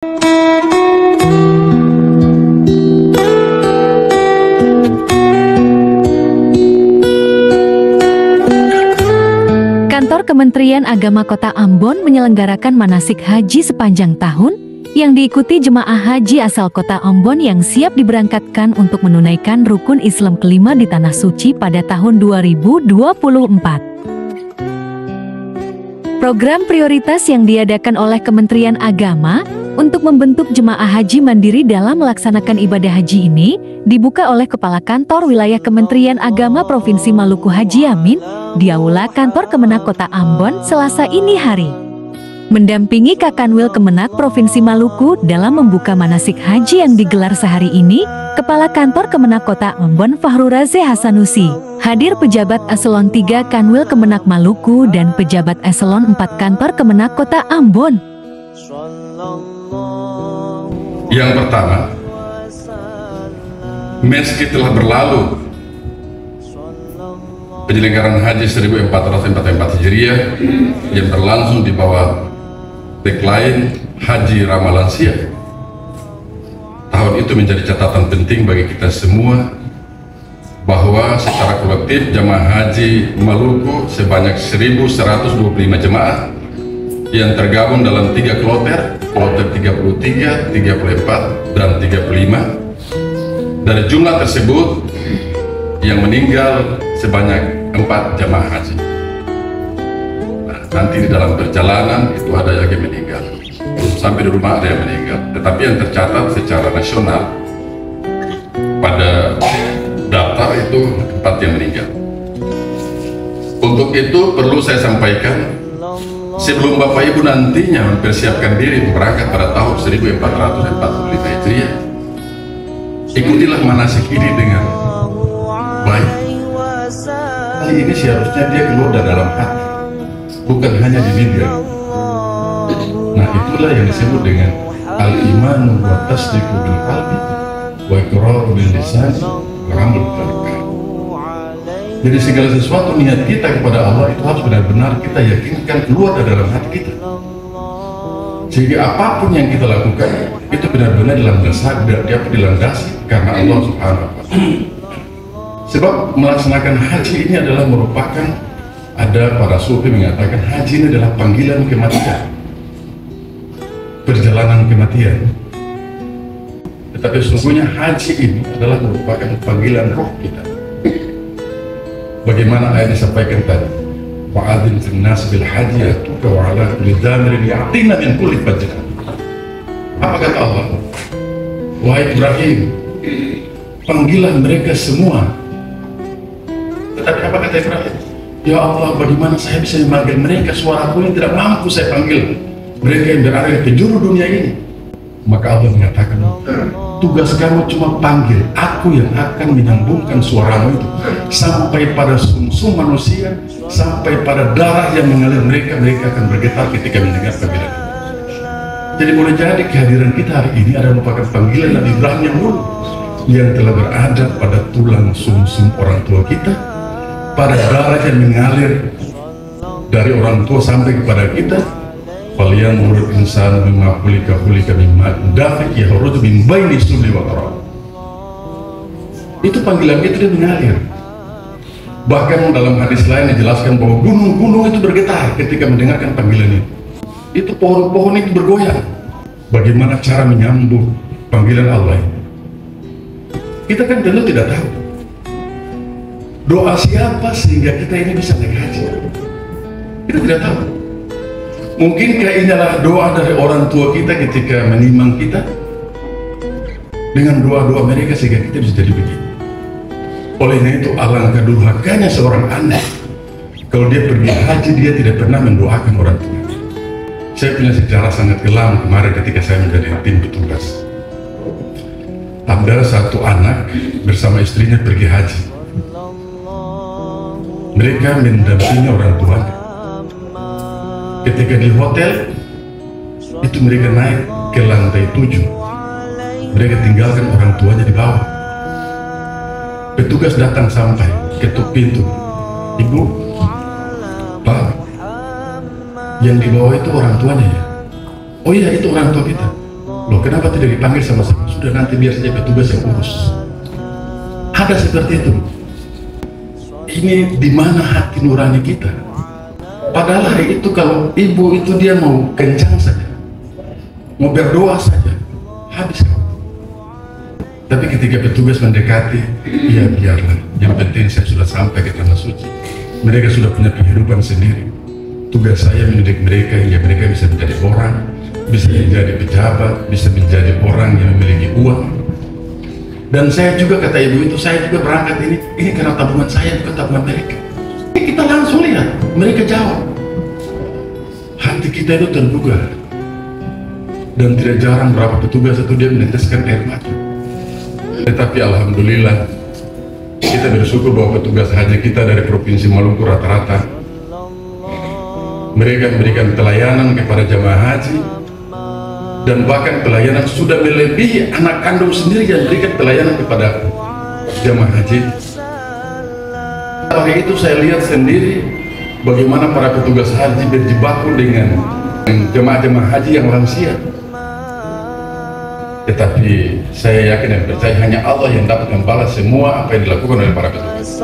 Kantor Kementerian Agama Kota Ambon menyelenggarakan manasik haji sepanjang tahun yang diikuti jemaah haji asal Kota Ambon yang siap diberangkatkan untuk menunaikan rukun Islam kelima di Tanah Suci pada tahun 2024. Program prioritas yang diadakan oleh Kementerian Agama untuk membentuk jemaah haji mandiri dalam melaksanakan ibadah haji ini dibuka oleh Kepala Kantor Wilayah Kementerian Agama Provinsi Maluku Haji Amin di Aula Kantor Kemenak Kota Ambon Selasa ini hari. Mendampingi Kakanwil Kemenak Provinsi Maluku dalam membuka manasik haji yang digelar sehari ini, Kepala Kantor Kemenak Kota Ambon Fahruraze Hasanusi, hadir pejabat Eselon 3 Kanwil Kemenak Maluku dan pejabat Eselon 4 Kantor Kemenak Kota Ambon. Yang pertama, meski telah berlalu penyelenggaraan haji 1444 Hijriah yang berlangsung di bawah tagline Haji Ramah Lansia, tahun itu menjadi catatan penting bagi kita semua bahwa secara kolektif jemaah haji Maluku sebanyak 1.125 jemaah yang tergabung dalam 3 kloter 33, 34, dan 35. Dari jumlah tersebut yang meninggal sebanyak 4 jemaah haji. Nanti di dalam perjalanan itu ada yang meninggal, sampai di rumah ada yang meninggal. Tetapi yang tercatat secara nasional pada daftar itu 4 yang meninggal. Untuk itu perlu saya sampaikan, sebelum Bapak Ibu nantinya mempersiapkan diri berangkat pada tahun 1445 Hijriah, ikutilah manasik ini dengan baik. Hal ini seharusnya dia keluar dari dalam hati, bukan hanya di bibir. Nah, itulah yang disebut dengan al-iman wa tasdiqu bil qalbi wa iqraru bil lisan wa amal bil qalbi. Jadi segala sesuatu niat kita kepada Allah itu harus benar-benar kita yakinkan keluar dari dalam hati kita. Sehingga apapun yang kita lakukan itu benar-benar dilandasi karena Allah Subhanahu wa Ta'ala. Sebab melaksanakan haji ini adalah merupakan, ada para sufi mengatakan haji ini adalah panggilan kematian, perjalanan kematian. Tetapi sesungguhnya haji ini adalah merupakan panggilan roh kita. Bagaimana ayat disampaikan tadi, wa'adzin fil nas bil haji yatuka wa ala kulli damirin ya'tina min kulli fajrin. Apa kata Allah? Wahai Ibrahim, panggilah mereka semua. Tetapi apa kata Ibrahim? Ya Allah, bagaimana saya bisa memanggil mereka, suaraku yang tidak mampu saya panggil mereka yang berada di penjuru dunia ini. Maka Allah mengatakan, tugas kamu cuma panggil, aku yang akan menyambungkan suaramu itu sampai pada sumsum manusia, sampai pada darah yang mengalir mereka akan bergetar ketika mendengar panggilan itu. Jadi boleh jadi kehadiran kita hari ini adalah merupakan panggilan Nabi Ibrahim yang dulu, yang telah berada pada tulang sumsum orang tua kita, pada darah yang mengalir dari orang tua sampai kepada kita. Kalian menurut insan mimma khulika mimma dafiq yakhruju min baini sulbi wa qarab. Itu panggilan itu dia mengalir. Bahkan dalam hadis lain dijelaskan bahwa gunung-gunung itu bergetar ketika mendengarkan panggilan itu. Itu pohon-pohon itu bergoyang. Bagaimana cara menyambut panggilan Allah? Kita kan tentu tidak tahu doa siapa sehingga kita ini bisa naik haji. Kita tidak tahu. Mungkin inilah doa dari orang tua kita ketika menimang kita, dengan doa-doa mereka sehingga kita bisa jadi begini. Olehnya itu alangkah durhakanya seorang anak kalau dia pergi haji dia tidak pernah mendoakan orang tua. Saya punya sejarah sangat kelam kemarin ketika saya menjadi tim petugas. Ada satu anak bersama istrinya pergi haji. Mereka mendampingi orang tuanya. Ketika di hotel itu mereka naik ke lantai 7, mereka tinggalkan orang tuanya di bawah. Petugas datang sampai ketuk pintu, ibu, pak, yang di bawah itu orang tuanya ya? Oh iya, itu orang tua kita. Loh, kenapa tidak dipanggil sama-sama? Sudah, nanti biar saja petugas yang urus. Ada seperti itu. Ini di mana hati nurani kita? Padahal hari itu kalau ibu itu dia mau kencang saja, mau berdoa saja, habis. Tapi ketika petugas mendekati, ya biarlah. Yang penting saya sudah sampai ke tanah suci. Mereka sudah punya kehidupan sendiri. Tugas saya mendidik mereka hingga mereka bisa menjadi orang, bisa menjadi pejabat, bisa menjadi orang yang memiliki uang. Dan saya juga, kata ibu itu, saya juga berangkat ini karena tabungan saya, bukan tabungan mereka. Kita langsung lihat, mereka jawab. Hati kita itu terbuka. Dan tidak jarang berapa petugas itu dia meneteskan air mata. Tetapi alhamdulillah, kita bersyukur bahwa petugas haji kita dari Provinsi Maluku rata-rata mereka memberikan pelayanan kepada jamaah haji, dan bahkan pelayanan sudah melebihi anak kandung sendiri yang memberikan pelayanan kepada jamaah haji. Hari itu saya lihat sendiri bagaimana para petugas haji berjibaku dengan jemaah-jemaah haji yang lansia. Tetapi saya yakin dan percaya hanya Allah yang dapat membalas semua apa yang dilakukan oleh para petugas.